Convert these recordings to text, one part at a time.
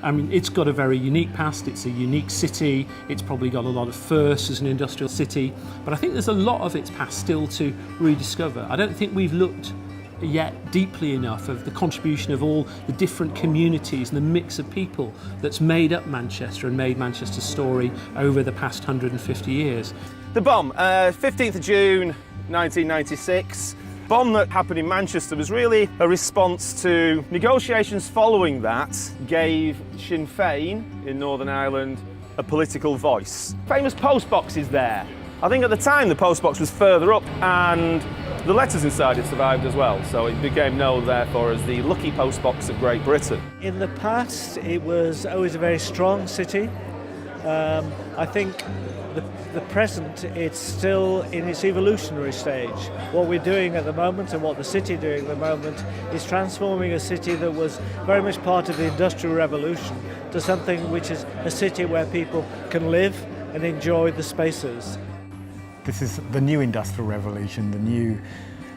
I mean, it's got a very unique past, it's a unique city, it's probably got a lot of firsts as an industrial city, but I think there's a lot of its past still to rediscover. I don't think we've looked yet deeply enough of the contribution of all the different communities and the mix of people that's made up Manchester and made Manchester's story over the past 150 years. The bomb, 15th of June 1996. Bomb that happened in Manchester was really a response to negotiations following that gave Sinn Féin in Northern Ireland a political voice. Famous post box is there. I think at the time the post box was further up and the letters inside it survived as well, so it became known therefore as the lucky post box of Great Britain. In the past it was always a very strong city. I think the present, it's still in its evolutionary stage. What we're doing at the moment and what the city is doing at the moment is transforming a city that was very much part of the Industrial Revolution to something which is a city where people can live and enjoy the spaces. This is the new Industrial Revolution, the new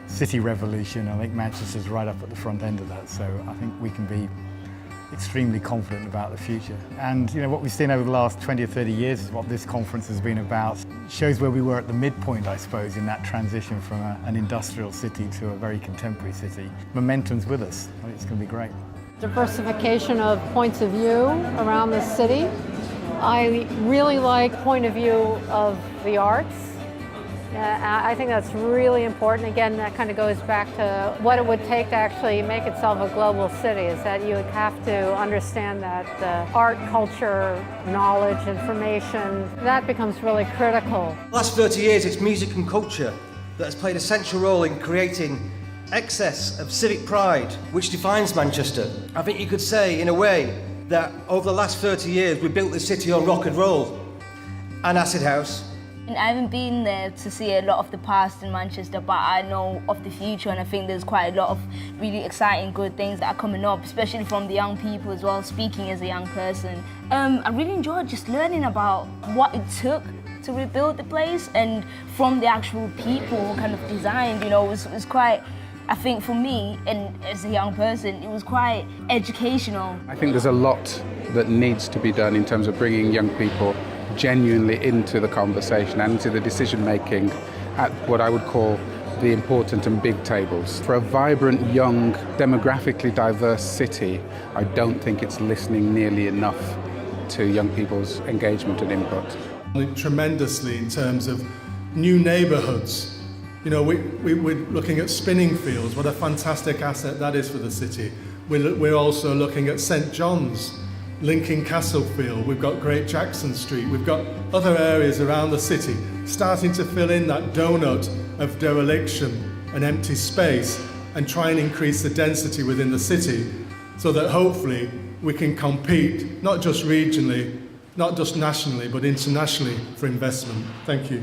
city revolution. I think Manchester's right up at the front end of that, so I think we can be extremely confident about the future. And you know, what we've seen over the last 20 or 30 years is what this conference has been about. It shows where we were at the midpoint, I suppose, in that transition from an industrial city to a very contemporary city. Momentum's with us. I think it's going to be great. Diversification of points of view around the city. I really like point of view of the arts. I think that's really important. Again, that kind of goes back to what it would take to actually make itself a global city, is that you would have to understand that art, culture, knowledge, information, that becomes really critical. The last 30 years, it's music and culture that has played a central role in creating excess of civic pride, which defines Manchester. I think you could say, in a way, that over the last 30 years, we built this city on rock and roll and acid house. And I haven't been there to see a lot of the past in Manchester, but I know of the future, and I think there's quite a lot of really exciting, good things that are coming up, especially from the young people as well, speaking as a young person. I really enjoyed just learning about what it took to rebuild the place, and from the actual people who kind of designed, you know, it was quite, I think for me, and as a young person, it was quite educational. I think there's a lot that needs to be done in terms of bringing young people genuinely into the conversation and into the decision making at what I would call the important and big tables. For a vibrant, young, demographically diverse city, I don't think it's listening nearly enough to young people's engagement and input. Tremendously in terms of new neighbourhoods. You know, we're looking at spinning fields, what a fantastic asset that is for the city. We're also looking at St John's, linking Castlefield, we've got Great Jackson Street, we've got other areas around the city starting to fill in that donut of dereliction and empty space and try and increase the density within the city so that hopefully we can compete not just regionally, not just nationally, but internationally for investment. Thank you.